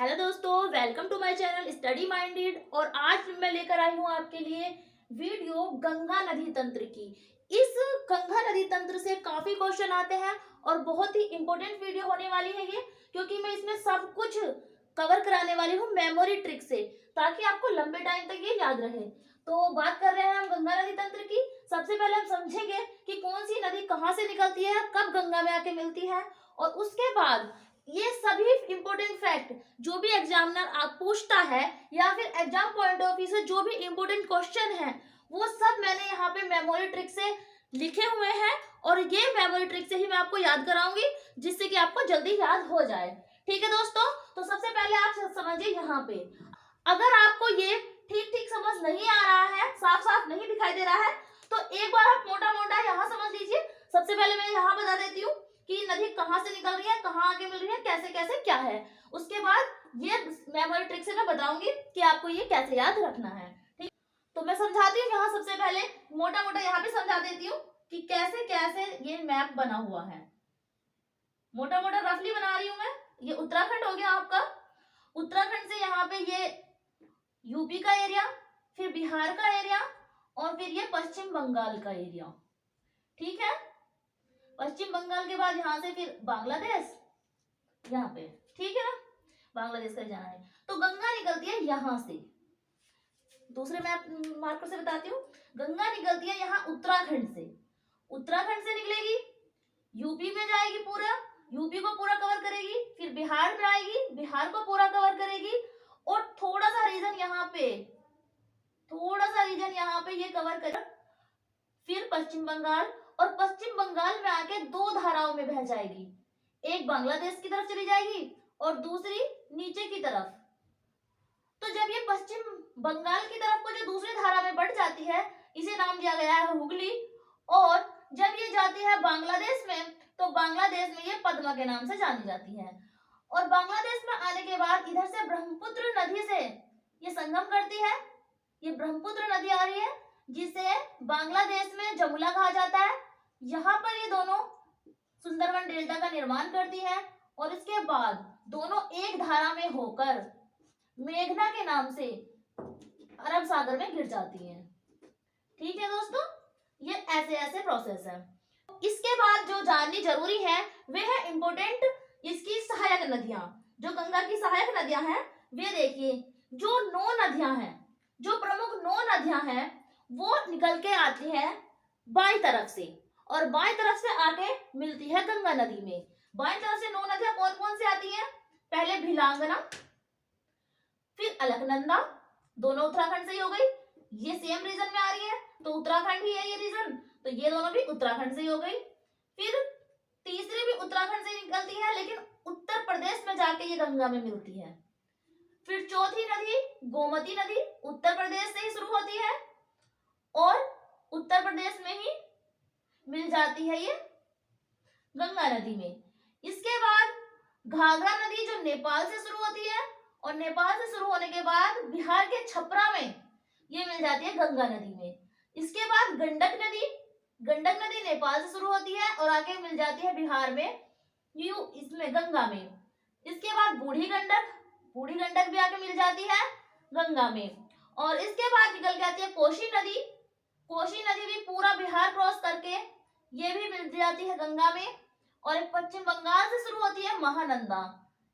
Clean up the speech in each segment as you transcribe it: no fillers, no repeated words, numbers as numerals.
Hello दोस्तों, welcome to my channel study minded. और आज मैं लेकर आई हूँ आपके लिए वीडियो गंगा नदी तंत्र की। इस गंगा नदी तंत्र से काफी क्वेश्चन आते हैं और बहुत ही इंपॉर्टेंट वीडियो होने वाली है ये, क्योंकि मैं इसमें सब कुछ कवर कराने वाली हूँ मेमोरी ट्रिक से, ताकि आपको लंबे टाइम तक ये याद रहे। तो बात कर रहे हैं हम गंगा नदी तंत्र की। सबसे पहले हम समझेंगे कि कौन सी नदी कहाँ से निकलती है, कब गंगा में आके मिलती है, और उसके बाद ये सभी इंपॉर्टेंट फैक्ट जो भी एग्जामिनर आप पूछता है या फिर एग्जाम पॉइंट ऑफ व्यू से जो भी इंपॉर्टेंट क्वेश्चन है, वो सब मैंने यहाँ पे मेमोरी ट्रिक से लिखे हुए हैं। और ये मेमोरी ट्रिक से ही मैं आपको याद कराऊंगी, जिससे कि आपको जल्दी याद हो जाए। ठीक है दोस्तों, तो सबसे पहले आप समझिए यहाँ पे। अगर आपको ये ठीक ठीक समझ नहीं आ रहा है, साफ साफ नहीं दिखाई दे रहा है, तो एक बार आप मोटा मोटा यहाँ समझ लीजिए। सबसे पहले मैं यहाँ बता देती हूँ कि नदी कहाँ से निकल रही है, कहाँ आके मिल रही है, कैसे कैसे क्या है। उसके बाद ये मेमोरी ट्रिक से मैं बताऊंगी कि आपको ये कैसे याद रखना है। ठीक, तो मैं समझाती हूँ यहाँ। सबसे पहले मोटा मोटा यहाँ पे समझा देती हूँ कि कैसे कैसे ये मैप बना हुआ है। मोटा मोटा रफली बना रही हूँ मैं। ये उत्तराखंड हो गया आपका। उत्तराखंड से यहाँ पे ये यूपी का एरिया, फिर बिहार का एरिया, और फिर ये पश्चिम बंगाल का एरिया। ठीक है, पश्चिम बंगाल के बाद यहाँ से फिर बांग्लादेश यहाँ पे। ठीक है ना, बांग्लादेश का जाना है। तो गंगा निकलती है यहाँ से। दूसरे मैप मार्कर से बताती हूँ। गंगा निकलती है यहाँ उत्तराखंड से। उत्तराखंड से निकलेगी, यूपी में जाएगी, पूरा यूपी को पूरा कवर करेगी, फिर बिहार में आएगी, बिहार को पूरा कवर करेगी, और थोड़ा सा रीजन यहाँ पे, ये कवर कर, फिर पश्चिम बंगाल, और पश्चिम बंगाल में आके दो धाराओं में बह जाएगी। एक बांग्लादेश की तरफ चली जाएगी और दूसरी नीचे की तरफ। तो जब ये पश्चिम बंगाल की तरफ को जो दूसरी धारा में बढ़ जाती है, इसे नाम दिया गया है हुगली। और जब ये जाती है बांग्लादेश में, तो बांग्लादेश में ये पद्मा के नाम से जानी जाती है। और बांग्लादेश में आने के बाद इधर से ब्रह्मपुत्र नदी से ये संगम करती है। ये ब्रह्मपुत्र नदी आ रही है, जिसे बांग्लादेश में जमुना कहा जाता है। यहाँ पर ये दोनों सुंदरवन डेल्टा का निर्माण करती है, और इसके बाद दोनों एक धारा में होकर मेघना के नाम से अरब सागर में गिर जाती हैं। ठीक है दोस्तों, ये ऐसे ऐसे प्रोसेस है। इसके बाद जो जाननी जरूरी है वे है इंपोर्टेंट इसकी सहायक नदियां। जो गंगा की सहायक नदियां हैं, वे देखिए, जो 9 नदियां हैं, जो प्रमुख 9 नदियां हैं, वो निकल के आती है बाई तरफ से, और बाई तरफ से आके मिलती है गंगा नदी में। बाई तरफ से 9 नदियां कौन कौन सी आती हैं? पहले भिलांगना, फिर अलकनंदा, दोनों उत्तराखंड से ही हो गई। ये सेम रीजन में आ रही है, तो उत्तराखंड ही है ये रीजन, तो ये दोनों भी उत्तराखंड से ही हो गई। फिर तीसरी भी उत्तराखंड से निकलती है, लेकिन उत्तर प्रदेश में जाके ये गंगा में मिलती है। फिर चौथी नदी गोमती नदी, उत्तर प्रदेश से ही शुरू होती है और उत्तर प्रदेश में ही मिल जाती है ये गंगा नदी में। इसके बाद घाघरा नदी, जो नेपाल से शुरू होती है, और नेपाल से शुरू होने के बाद बिहार के छपरा में ये मिल जाती है गंगा नदी में। इसके बाद गंडक नदी नेपाल से शुरू होती है और आके मिल जाती है बिहार में, इसमें गंगा में। इसके बाद बूढ़ी गंडक भी आके मिल जाती है गंगा में। और इसके बाद निकल के आती है कोसी नदी भी पूरा बिहार क्रॉस करके ये भी मिल जाती है गंगा में। और एक पश्चिम बंगाल से शुरू होती है महानंदा,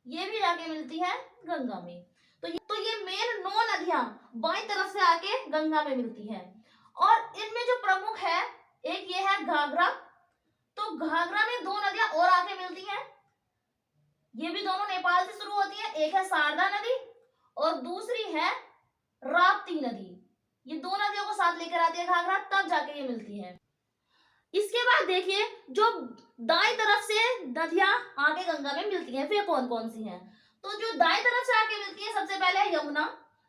ये भी जाके मिलती है गंगा में। तो ये मेन 9 नदियां बाईं तरफ से आके गंगा में मिलती हैं। और इनमें जो प्रमुख है, एक ये है घाघरा। तो घाघरा में 2 नदियां और आके मिलती हैं, ये भी दोनों नेपाल से शुरू होती है। एक है शारदा नदी और दूसरी है राप्ती नदी। ये 2 नदियों को साथ लेकर आती है घाघरा, तब जाके ये मिलती है। इसके बाद देखिए, जो दाएं तरफ से नदियां आके गंगा में मिलती हैं, फिर कौन कौन सी हैं? तो जो दाएं तरफ से आके मिलती है, सबसे पहले है यमुना,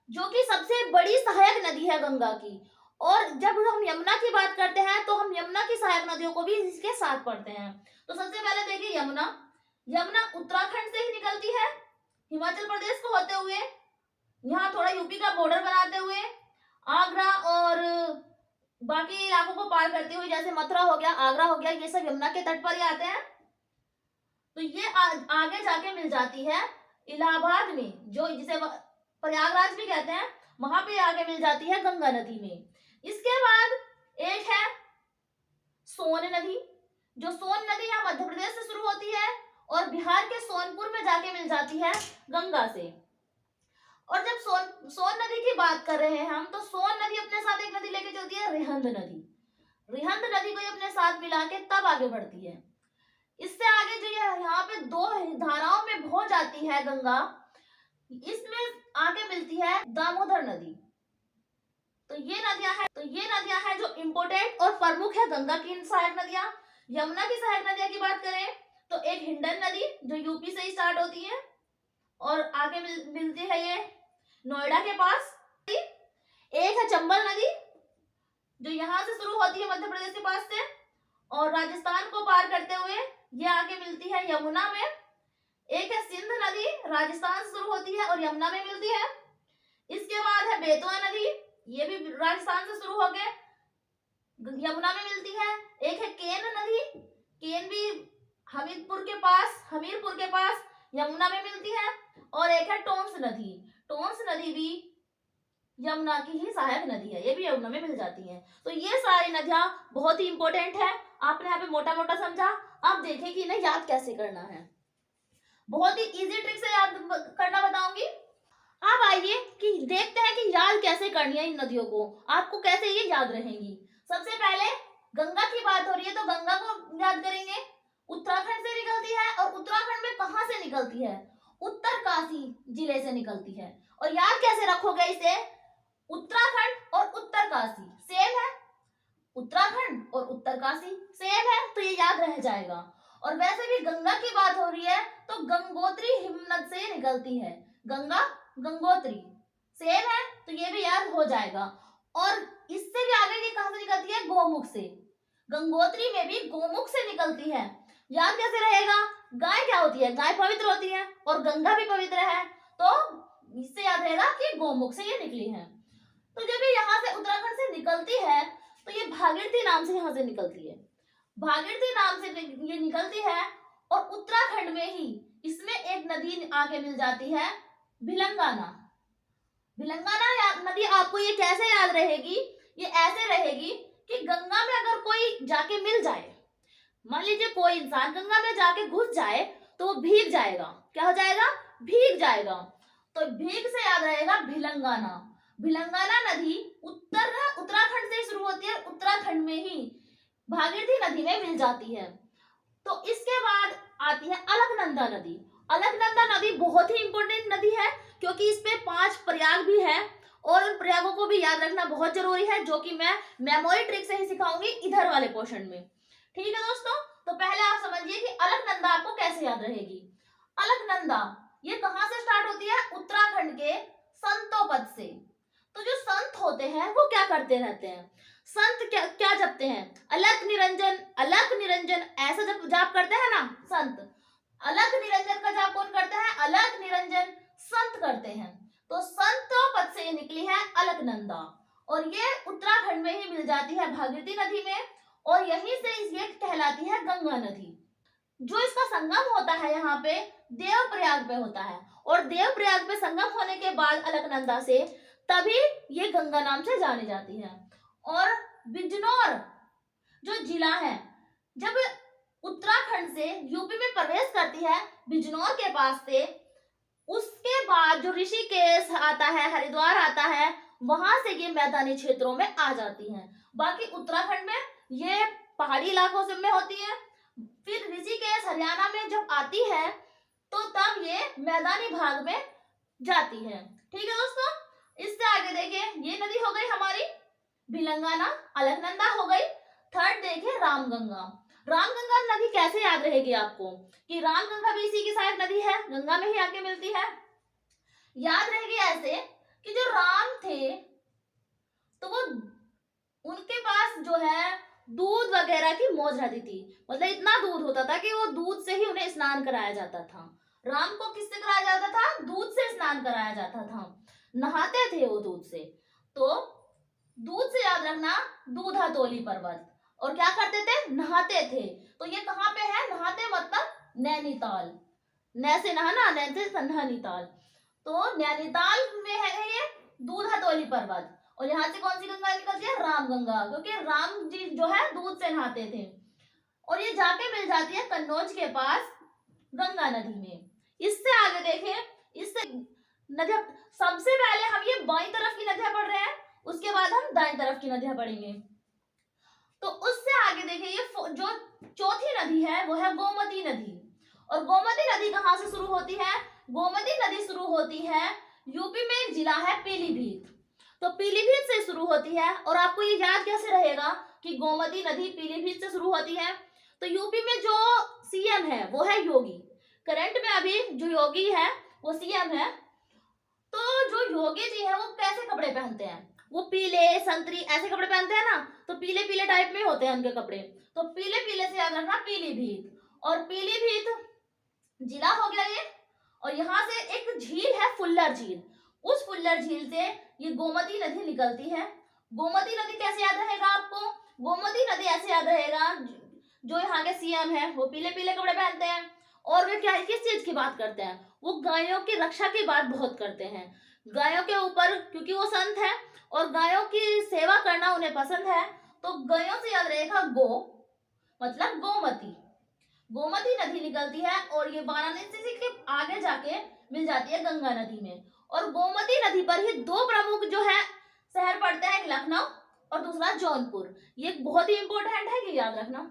जो कि सबसे बड़ी सहायक नदी है गंगा की। और जब हम यमुना की बात करते हैं, तो हम यमुना की सहायक नदियों को भी इसके साथ पढ़ते हैं। तो सबसे पहले देखिए, यमुना उत्तराखंड से ही निकलती है, हिमाचल प्रदेश को होते हुए, यहाँ थोड़ा यूपी का बॉर्डर बनाते हुए, आगरा और बाकी इलाकों को पार करते हुए, जैसे मथुरा हो गया, आगरा हो गया, ये सब यमुना के तट पर ही आते हैं। तो ये आगे जाके मिल जाती है इलाहाबाद में, जो जिसे प्रयागराज भी कहते हैं, वहां पे आके मिल जाती है गंगा नदी में। इसके बाद एक है सोन नदी, जो सोन नदी यहाँ मध्य प्रदेश से शुरू होती है और बिहार के सोनपुर में जाके मिल जाती है गंगा से। और जब सोन नदी की बात कर रहे हैं हम, तो सोन नदी अपने साथ एक नदी लेके चलती है, रिहंद नदी। रिहंद नदी को अपने साथ मिला के तब आगे बढ़ती है। इससे आगे जो यहाँ पे दो धाराओं में बह जाती है गंगा, इसमें आगे मिलती है दामोदर नदी। तो ये नदियां हैं जो इम्पोर्टेंट और प्रमुख है गंगा की सहायक नदियां। यमुना की सहायक नदियां की बात करें तो एक हिंडन नदी जो यूपी से ही स्टार्ट होती है और आगे मिलती है ये नोएडा के पास। एक है चंबल नदी जो यहाँ से शुरू होती है मध्य प्रदेश के पास से और राजस्थान को पार करते हुए ये आगे मिलती है यमुना में। एक है सिंध नदी, राजस्थान से शुरू होती है और यमुना में मिलती है। इसके बाद है बेतवा नदी, ये भी राजस्थान से शुरू होकर यमुना में मिलती है। एक है केन नदी, केन भी हमीरपुर के पास यमुना में मिलती है। और एक है टोंस नदी, टोंस नदी भी यमुना की ही सहायक नदी है, ये भी यमुना में मिल जाती है। तो ये सारी नदियां बहुत ही इंपॉर्टेंट है। आपने यहाँ पे मोटा मोटा समझा, अब देखें कि इन्हें याद कैसे करना है। बहुत ही इजी ट्रिक से याद करना बताऊंगी। अब आइए कि देखते हैं कि याद कैसे करनी है इन नदियों को, आपको कैसे ये याद रहेंगी। सबसे पहले गंगा की बात हो रही है तो गंगा को याद करेंगे। उत्तराखंड से निकलती है और उत्तराखंड में कहां से निकलती है? उत्तरकाशी जिले से निकलती है। और याद कैसे रखोगे इसे? उत्तराखंड और उत्तरकाशी सेम है, उत्तराखंड और उत्तरकाशी सेम है, तो ये याद रह जाएगा। और वैसे भी गंगा की बात हो रही है तो गंगोत्री हिमनद से निकलती है, गंगा गंगोत्री सेम है, तो ये भी याद हो जाएगा। और इससे भी आगे ये कहां से निकलती है? गोमुख से। गंगोत्री में भी गोमुख से निकलती है। याद कैसे रहेगा? गाय क्या होती है? गाय पवित्र होती है और गंगा भी पवित्र है, तो इससे याद रहेगा कि गोमुख से ये निकली है। तो जब ये यहाँ से उत्तराखंड से निकलती है तो ये भागीरथी नाम से यहाँ से निकलती है, भागीरथी नाम से ये निकलती है। और उत्तराखंड में ही इसमें एक नदी आगे मिल जाती है, भिलंगाना। भिलंगाना नदी आपको ये कैसे याद रहेगी? ये ऐसे रहेगी कि गंगा में अगर कोई जाके मिल जाए, मान लीजिए कोई इंसान गंगा में जाके घुस जाए तो वो भीग जाएगा। क्या हो जाएगा? भीग जाएगा। तो भीग से याद रहेगा भिलंगाना। भिलंगाना नदी उत्तराखंड से शुरू होती है, उत्तराखंड में ही भागीरथी नदी में मिल जाती है। तो इसके बाद आती है अलकनंदा नदी। अलकनंदा नदी बहुत ही इंपॉर्टेंट नदी है क्योंकि इस पे 5 प्रयाग भी है और उन प्रयागों को भी याद रखना बहुत जरूरी है, जो कि मैं मेमोरी ट्रिक से ही सिखाऊंगी इधर वाले पोर्शन में। ठीक है दोस्तों, तो पहले आप समझिए कि अलकनंदा आपको कैसे याद रहेगी। अलकनंदा ये कहां से स्टार्ट होती है? उत्तराखंड के संतोपद से। तो जो संत होते हैं वो क्या करते रहते हैं? संत क्या जपते हैं? अलख निरंजन ऐसा जब जाप करते हैं ना संत। अलख निरंजन का जाप कौन करता है? अलख निरंजन संत करते हैं। तो संतोपद से निकली है अलकनंदा और ये उत्तराखंड में ही मिल जाती है भागीरथी नदी में और यहीं से ये कहलाती है गंगा नदी। जो इसका संगम होता है यहाँ पे देवप्रयाग पे होता है और देवप्रयाग पे संगम होने के बाद अलकनंदा से तभी ये गंगा नाम से जानी जाती है। और बिजनौर जो जिला है, जब उत्तराखंड से यूपी में प्रवेश करती है बिजनौर के पास से, उसके बाद जो ऋषिकेश आता है, हरिद्वार आता है, वहां से ये मैदानी क्षेत्रों में आ जाती हैं। बाकी उत्तराखंड में ये पहाड़ी इलाकों से में होती है। फिर ऋषिकेश हरियाणा में जब आती है तो तब ये मैदानी भाग में जाती है। ठीक है दोस्तों, इससे आगे देखिए, ये नदी हो गई हमारी भिलंगाना, अलकनंदा हो गई। थर्ड देखिए रामगंगा। रामगंगा नदी कैसे याद रहेगी आपको कि रामगंगा भी इसी की सहायक नदी है, गंगा में ही आके मिलती है। याद रहेगी ऐसे कि जो राम थे तो वो उनके पास जो है दूध वगैरह की मौज रहती थी, मतलब इतना दूध होता था कि वो दूध से ही उन्हें स्नान कराया जाता था। राम को किससे कराया जाता था? दूध से स्नान कराया जाता था, नहाते थे वो दूध से। तो दूध से याद रखना दूधातोली पर्वत। और क्या करते थे? नहाते थे। तो ये कहाँ पे है? नहाते मतलब नैनीताल। न से नहाना, नैन से नैनीताल। तो नैनीताल में है ये दूधातोली पर्वत, और यहाँ से कौन सी गंगा निकलती है? रामगंगा, क्योंकि राम जी जो है दूध से नहाते थे। और ये जाके मिल जाती है कन्नौज के पास गंगा नदी में। इससे आगे देखें, इससे नदियां, सबसे पहले हम ये बाईं तरफ की नदियां पढ़ रहे हैं, उसके बाद हम दाईं तरफ की नदियां पढ़ेंगे। तो उससे आगे देखिए, ये जो चौथी नदी है वो है गोमती नदी। और गोमती नदी कहाँ से शुरू होती है? गोमती नदी शुरू होती है यूपी में, एक जिला है पीलीभीत। तो पीलीभीत से शुरू होती है। और आपको ये याद कैसे रहेगा कि गोमती नदी पीलीभीत से शुरू होती है? तो यूपी में जो सीएम है वो है योगी। करंट में अभी जो योगी है वो सीएम है। तो जो योगी जी है वो कैसे कपड़े पहनते हैं? वो पीले संतरी ऐसे कपड़े पहनते हैं ना, तो पीले पीले टाइप में होते हैं उनके कपड़े। तो पीले पीले से याद रखना पीलीभीत। और पीलीभीत जिला हो गया ये। और यहाँ से एक झील है फुल्लर झील, उस फुल्लर झील से ये गोमती नदी निकलती है। गोमती नदी कैसे याद रहेगा आपको? गोमती नदी ऐसे याद रहेगा, जो यहाँ के सीएम है वो पीले पीले कपड़े पहनते हैं, और वे क्या किस चीज की बात करते हैं? वो गायों की रक्षा की बात बहुत करते हैं, गायों के ऊपर, क्योंकि वो संत है और गायों की सेवा करना उन्हें पसंद है। तो गायों से याद रहेगा गो, मतलब गोमती। गोमती नदी निकलती है और ये वाराणसी के आगे जाके मिल जाती है गंगा नदी में। और गोमती नदी पर ही दो प्रमुख जो है शहर पड़ते हैं, एक लखनऊ और दूसरा जौनपुर। ये बहुत ही इंपॉर्टेंट है कि याद रखना।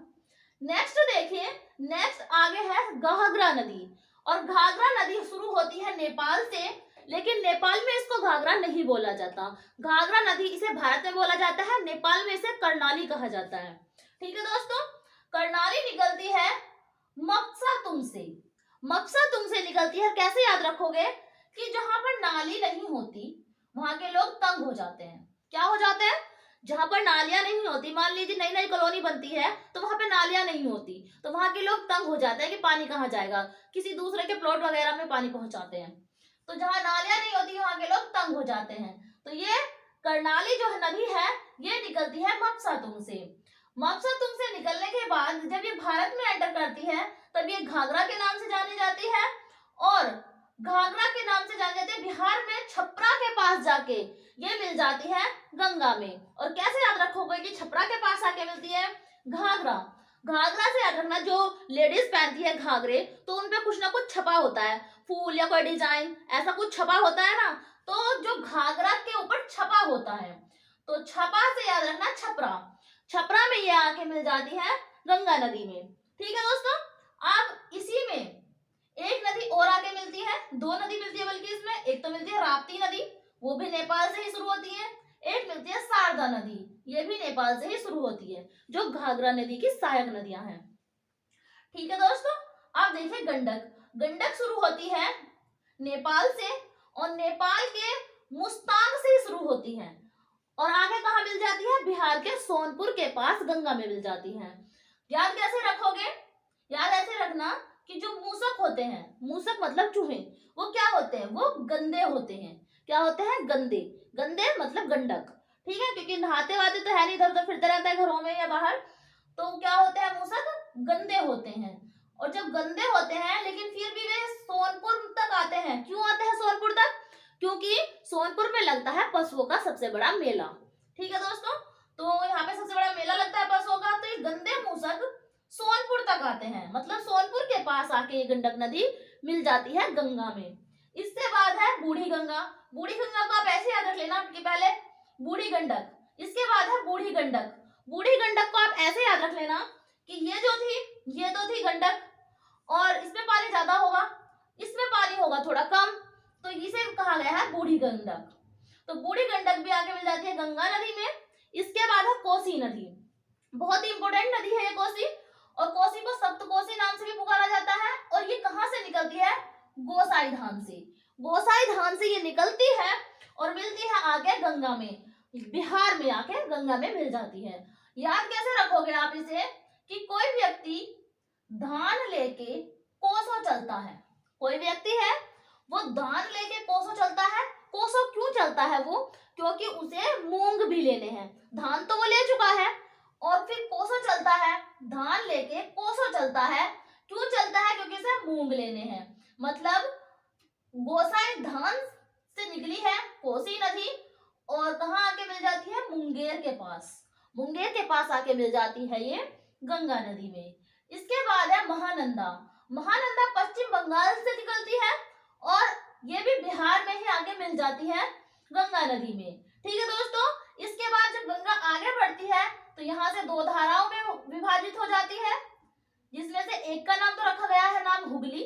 नेक्स्ट देखिए, नेक्स्ट आगे है घाघरा नदी। और घाघरा नदी शुरू होती है नेपाल से, लेकिन नेपाल में इसको घाघरा नहीं बोला जाता। घाघरा नदी इसे भारत में बोला जाता है, नेपाल में इसे कर्णाली कहा जाता है। ठीक है दोस्तों, कर्णाली निकलती है मक्सातुम से। मक्सातुम से निकलती है। कैसे याद रखोगे कि जहां पर नाली नहीं होती वहां के लोग तंग हो जाते हैं। क्या हो जाते हैं? जहां पर नालियां नहीं होती, मान लीजिए नई नई कॉलोनी बनती है तो वहां पे नालियां नहीं होती, तो वहां के लोग तंग हो जाते हैं कि पानी कहाँ जाएगा, किसी दूसरे के प्लॉट वगैरह में पानी पहुंचाते हैं। तो जहां नालियां नहीं होती वहां के लोग तंग हो जाते हैं। तो ये कर्णाली जो नदी है ये निकलती है मक्सातुम से। मक्सातुम से निकलने के बाद जब ये भारत में एंटर करती है तब ये घाघरा के नाम से जानी जाती है। और घाघरा के नाम से जानी जाती है बिहार में छपरा के पास जाके ये मिल जाती है गंगा में। और कैसे याद रखोगे कि छपरा के पास आके मिलती है? घाघरा। घाघरा से याद रखना, जो लेडीज पहनती है घाघरे तो उनपे कुछ ना कुछ छपा होता है, फूल या कोई डिजाइन ऐसा कुछ छपा होता है ना, तो जो घाघरा के ऊपर छपा होता है, तो छपा से याद रखना छपरा। छपरा में ये आके मिल जाती है गंगा नदी में। ठीक है दोस्तों, अब इसी में एक नदी और आके मिलती है, दो नदी मिलती है बल्कि इसमें। एक तो मिलती है राप्ती नदी, वो भी नेपाल से ही शुरू होती है। एक मिलती है शारदा नदी, ये भी नेपाल से ही शुरू होती है, जो घाघरा नदी की सहायक नदियां हैं। ठीक है दोस्तों, अब देखिए गंडक। गंडक शुरू होती है नेपाल से और नेपाल के मुस्तांग से शुरू होती है और आगे कहाँ मिल जाती है? बिहार के सोनपुर के पास गंगा में मिल जाती है। याद कैसे रखोगे? याद ऐसे रखना कि जो मूसक होते हैं, मूसक मतलब चूहे, वो क्या होते हैं? वो गंदे होते हैं। क्या होते हैं? गंदे। गंदे मतलब गंडक। ठीक है, क्योंकि नहाते वाते तो है नहीं, इधर उधर फिरते रहता है घरों में या बाहर, तो क्या होते हैं? मूसक गंदे होते हैं। और जब गंदे होते हैं लेकिन फिर भी वे सोनपुर तक आते हैं। क्यों आते हैं सोनपुर तक? क्योंकि सोनपुर में लगता है पशुओं का सबसे बड़ा मेला। ठीक है दोस्तों, तो यहाँ पे सबसे बड़ा मेला लगता है पशुओं का। तो ये गंदे मूसक सोनपुर तक आते हैं, मतलब सोनपुर के पास आके ये गंडक नदी मिल जाती है गंगा में। इससे बाद है बूढ़ी गंगा। बूढ़ी गंगा को आप ऐसे याद रख लेना कि पहले बूढ़ी गंडक, इसके बाद है बूढ़ी गंडक। बूढ़ी गंडक को आप ऐसे याद रख लेना कि ये जो थी, ये तो थी गंडक, और इसमें पानी ज्यादा होगा, इसमें पानी होगा थोड़ा कम, तो इसे कहा गया है बूढ़ी गंडक। तो बूढ़ी गंडक भी आगे मिल जाती है गंगा नदी में। इसके बाद है कोसी नदी। बहुत ही इंपोर्टेंट नदी है ये कोसी, और कोसी को सप्तकोसी नाम से भी पुकारा जाता है। और ये कहां से निकलती है? गोसाई धाम से। गोसाई धाम से ये निकलती है और मिलती है आगे गंगा में, बिहार में आके गंगा में मिल जाती है। याद कैसे रखोगे आप इसे कि कोई व्यक्ति धान लेके कोसों चलता है, कोई व्यक्ति है वो धान लेके कोसों चलता है। कोसों क्यों चलता है वो? क्योंकि उसे मूंग भी लेने हैं। धान तो वो ले चुका है और फिर कोसों चलता है, धान लेके कोसों चलता है। क्यों चलता है? क्योंकि उसे मूंग लेने हैं। मतलब गोसाई धाम से निकली है कोसी नदी और कहाँ आके मिल जाती है, मुंगेर के पास। मुंगेर के पास आके मिल जाती है ये गंगा नदी में। इसके बाद है महानंदा। महानंदा पश्चिम बंगाल से निकलती है और ये भी बिहार में ही आके मिल जाती है गंगा नदी में। ठीक है दोस्तों, इसके बाद जब गंगा आगे बढ़ती है तो यहाँ से दो धाराओं में विभाजित हो जाती है, जिसमें से एक का नाम तो रखा गया है नाम हुगली।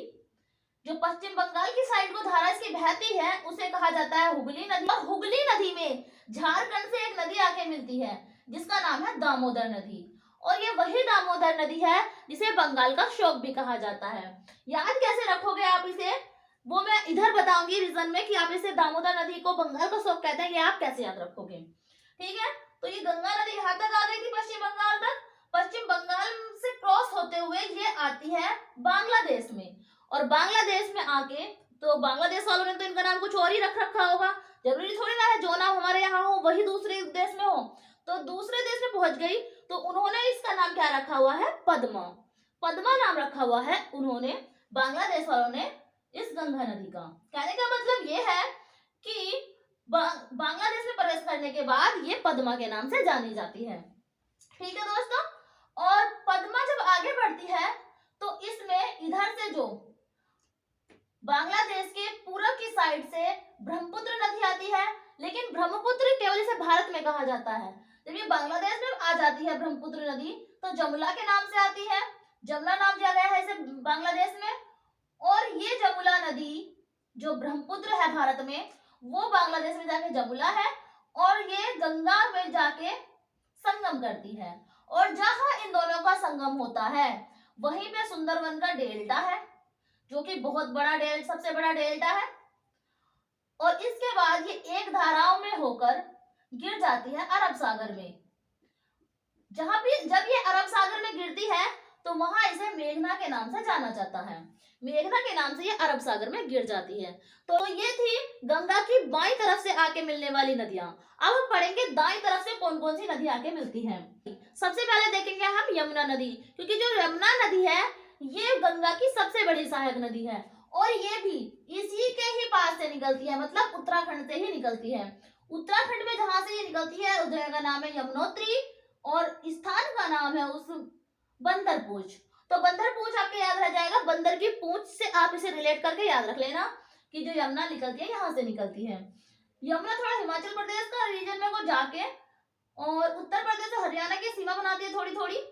जो पश्चिम बंगाल की साइड को धारा इसकी बहती है उसे कहा जाता है हुगली नदी। और हुगली नदी में झारखंड से एक नदी आके मिलती है जिसका नाम है दामोदर नदी। और ये वही दामोदर नदी है जिसे बंगाल का शोक भी कहा जाता है। याद कैसे रखोगे आप इसे, वो मैं इधर बताऊंगी रीजन में कि आप इसे दामोदर नदी को बंगाल का शोक कहते हैं, ये आप कैसे याद रखोगे। ठीक है, तो ये गंगा नदी यहाँ तक आ गई थी पश्चिम बंगाल तक। पश्चिम बंगाल से क्रॉस होते हुए ये आती है बांग्लादेश में, और बांग्लादेश में आके तो बांग्लादेश वालों ने तो इनका नाम कुछ और ही रख रखा होगा, जरूरी थोड़ी ना है जो नाम हमारे यहाँ हो वही दूसरे देश में हो। तो दूसरे देश में पहुंच गई तो उन्होंने इसका नाम क्या रखा हुआ है, पद्मा। पद्मा नाम रखा हुआ है उन्होंने, बांग्लादेश वालों ने, इस गंगा नदी का। कहने का मतलब ये है कि बांग्लादेश में प्रवेश करने के बाद ये पद्मा के नाम से जानी जाती है। ठीक है दोस्तों, और पद्मा जब आगे बढ़ती है तो इसमें इधर से जो बांग्लादेश के पूरब की साइड से ब्रह्मपुत्र नदी आती है, लेकिन ब्रह्मपुत्र केवल इसे भारत में कहा जाता है। जब ये बांग्लादेश में आ जाती है ब्रह्मपुत्र नदी तो जमुना के नाम से आती है, जमुना नाम दिया गया है इसे बांग्लादेश में। और ये जमुना नदी जो ब्रह्मपुत्र है भारत में, वो बांग्लादेश में जाके जमुना है और ये गंगा में जाके संगम करती है। और जहां इन दोनों का संगम होता है वहीं पे सुंदरवन का डेल्टा है, जो कि बहुत बड़ा सबसे बड़ा डेल्टा है। और इसके बाद ये एक धाराओं में होकर गिर जाती है अरब सागर में। जहां भी जब ये अरब सागर में गिरती है तो वहां इसे मेघना के नाम से जाना जाता है। मेघना के नाम से ये अरब सागर में गिर जाती है। तो ये थी गंगा की बाईं तरफ से आके मिलने वाली नदियां। अब हम पढ़ेंगे दाईं तरफ से कौन कौन सी नदी आके मिलती हैं। सबसे पहले देखेंगे हम यमुना नदी, क्योंकि जो यमुना नदी है ये गंगा की सबसे बड़ी सहायक नदी है और ये भी इसी के ही पास से निकलती है, मतलब उत्तराखंड से ही निकलती है। उत्तराखंड में जहां से ये निकलती है उस जगह का नाम है यमुनोत्री और स्थान का नाम है उस बंदर पूंछ। तो बंदर पूंछ आपके याद रह जाएगा, बंदर की पूंछ से आप इसे रिलेट करके याद रख लेना कि जो यमुना निकलती है यहाँ से निकलती है। यमुना थोड़ा हिमाचल प्रदेश का रीजन में वो जाके और उत्तर प्रदेश और हरियाणा की सीमा बनाती है थोड़ी थोड़ी।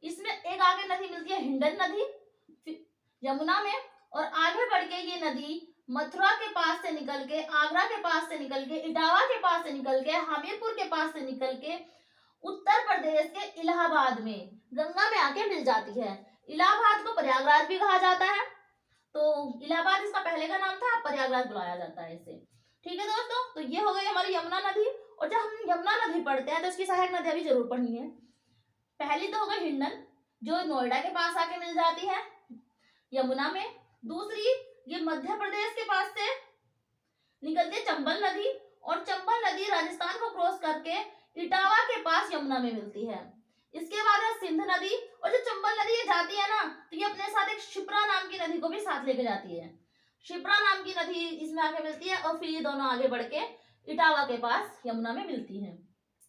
इसमें एक आगे नदी मिलती है हिंडन नदी यमुना में, और आगे बढ़ के ये नदी मथुरा के पास से निकल के, आगरा के पास से निकल के, इटावा के पास से निकल के, हमीरपुर के पास से निकल के उत्तर प्रदेश के इलाहाबाद में गंगा में आके मिल जाती है। इलाहाबाद को प्रयागराज भी कहा जाता है, तो इलाहाबाद इसका पहले का नाम था, प्रयागराज बुलाया जाता है इसे। ठीक है दोस्तों, तो ये हो गई हमारी यमुना नदी। और जब हम यमुना नदी पढ़ते हैं तो उसकी सहायक नदियां भी जरूर पढ़नी है। पहली तो हो गई हिंडन जो नोएडा के पास आके मिल जाती है यमुना में। दूसरी ये मध्य प्रदेश के पास से निकलती है चंबल नदी, और चंबल नदी राजस्थान को क्रॉस करके इटावा के पास यमुना में मिलती है। इसके बाद है सिंध नदी, और जो चंबल नदी ये जाती है ना तो ये अपने साथ एक शिप्रा नाम की नदी को भी साथ लेके जाती है। शिप्रा नाम की नदी इसमें आके मिलती है और फिर ये दोनों आगे बढ़ के इटावा के पास यमुना में मिलती है।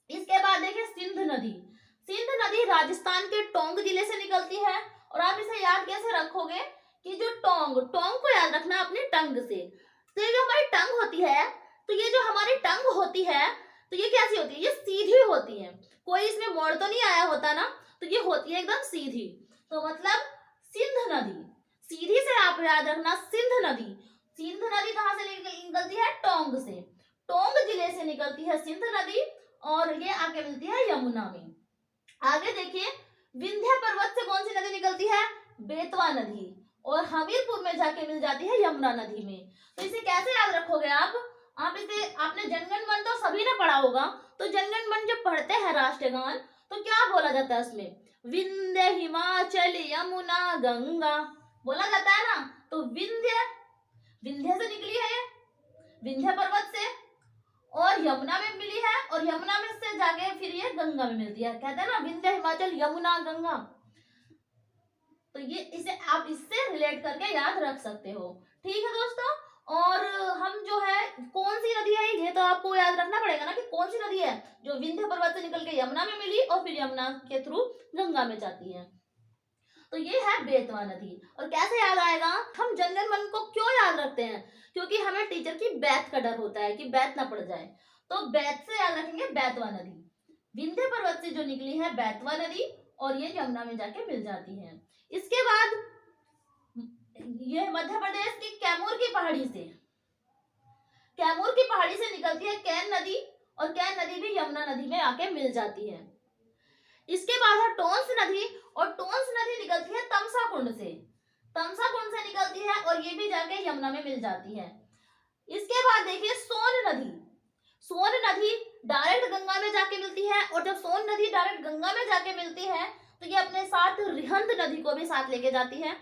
इसके बाद देखिए सिंध नदी। सिंध नदी राजस्थान के टोंक जिले से निकलती है, और आप इसे याद कैसे रखोगे कि जो टोंक को याद रखना अपनी टंग से। तो ये जो हमारी टंग होती है, तो ये जो हमारी टंग होती है तो ये कैसी होती है, ये सीधी होती है, कोई इसमें मोड़ तो नहीं आया होता ना, तो ये होती है एकदम सीधी। तो मतलब सिंध नदी, सीधी से आप याद रखना सिंध नदी। सिंध नदी कहाँ से निकलती है, टोंक से, टोंक जिले से निकलती है सिंध नदी, और ये आके मिलती है यमुना में। आगे देखिए विंध्य पर्वत से कौन सी नदी निकलती है, बेतवा नदी, और हमीरपुर में जाके मिल जाती है यमुना नदी में। तो इसे कैसे याद रखोगे आप इसे, आपने जनगण मन तो सभी ने पढ़ा होगा, तो जनगण मन जब पढ़ते हैं राष्ट्रगान तो क्या बोला जाता है उसमें, विंध्य हिमाचल यमुना गंगा बोला जाता है ना। तो विंध्य से निकली है ये, विंध्य पर्वत से, और यमुना में मिली है, और यमुना में से जाके फिर ये गंगा में मिलती है। कहते हैं ना विंध्य हिमाचल यमुना गंगा, तो ये इसे आप इससे रिलेट करके याद रख सकते हो। ठीक है दोस्तों। और हम जो है कौन सी नदी है ये तो आपको याद रखना पड़ेगा ना कि कौन सी नदी है जो विंध्य पर्वत से निकल के यमुना में मिली और फिर यमुना के थ्रू गंगा में जाती है। तो ये है बेतवा नदी। और कैसे याद आएगा, हम जनगण मन को क्यों याद रखते हैं, क्योंकि हमें टीचर की बैत का डर होता है कि बैत ना पड़ जाए, तो बैत से याद रखेंगे बेतवा नदी। विंध्य पर्वत से जो निकली है बेतवा नदी और ये यमुना में जाके मिल जाती है। इसके बाद ये मध्य प्रदेश की कैमूर की पहाड़ी से निकलती है कैन नदी और कैन नदी भी यमुना नदी में आके मिल जाती है। इसके बाद है टोंस नदी और टोंस नदी निकलती है तमसा कुंड से निकलती है और ये भी जाके यमुना में मिल जाती है। इसके बाद देखिए सोन नदी डायरेक्ट गंगा में जाके मिलती है और जब सोन नदी डायरेक्ट गंगा में जाके मिलती है तो ये अपने साथ रिहंद नदी को भी साथ लेके जाती है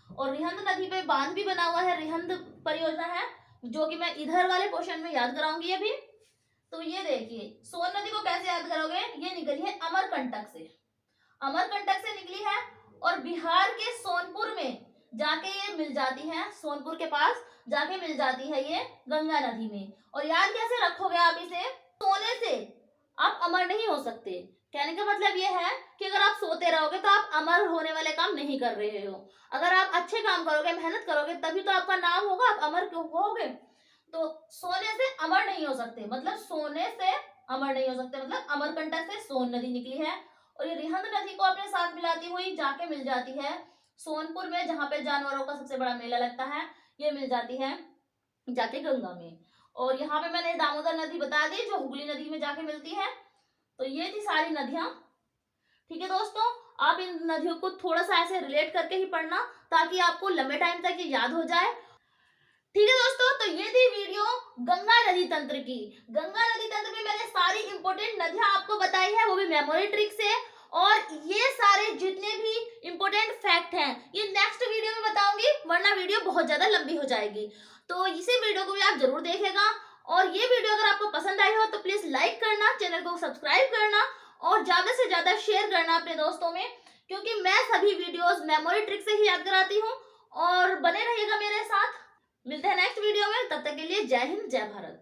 और रिहंद नदी पे बांध भी बना हुआ है, रिहंद परियोजना है जो कि मैं इधर वाले क्वेश्चन में याद कराऊंगी अभी। तो ये देखिए सोन नदी को कैसे याद करोगे, ये निकली है अमरकंटक से निकली है और बिहार के सोनपुर में जाके ये मिल जाती है, सोनपुर के पास जाके मिल जाती है ये गंगा नदी में। और याद कैसे रखोगे आप इसे, सोने से आप अमर नहीं हो सकते। कहने का मतलब ये है कि अगर आप सोते रहोगे तो आप अमर होने वाले काम नहीं कर रहे हो। अगर आप अच्छे काम करोगे, मेहनत करोगे तभी तो आपका नाम होगा, आप अमर क्यों होगे। तो सोने से अमर नहीं हो सकते मतलब सोने से अमर नहीं हो सकते, मतलब अमरकंटक से सोन नदी निकली है और ये रिहंद नदी को अपने साथ मिलाती हुई जाके मिल जाती है सोनपुर में, जहां पे जानवरों का सबसे बड़ा मेला लगता है, ये मिल जाती है जाके गंगा में। और यहाँ पे मैंने दामोदर नदी बता दी जो हुगली नदी में जाके मिलती है। तो ये थी सारी नदियां। ठीक है दोस्तों, आप इन नदियों को थोड़ा सा ऐसे रिलेट करके ही पढ़ना ताकि आपको लंबे टाइम तक ये याद हो जाए। ठीक है दोस्तों, तो ये थी वीडियो गंगा नदी तंत्र की। गंगा नदी तंत्र में मैंने सारी इंपोर्टेंट नदियां आपको बताई है, वो भी मेमोरी ट्रिक से। और ये सारे जितने भी इंपोर्टेंट फैक्ट हैं ये नेक्स्ट वीडियो में बताऊंगी, वरना वीडियो बहुत ज्यादा लंबी हो जाएगी। तो इसी वीडियो को भी आप जरूर देखेगा। और ये वीडियो अगर आपको पसंद आई हो तो प्लीज लाइक करना, चैनल को सब्सक्राइब करना और ज्यादा से ज्यादा शेयर करना अपने दोस्तों में, क्योंकि मैं सभी वीडियोस मेमोरी ट्रिक से ही याद कराती हूँ। और बने रहिएगा मेरे साथ। मिलते हैं नेक्स्ट वीडियो में, तब तक के लिए जय हिंद जय भारत।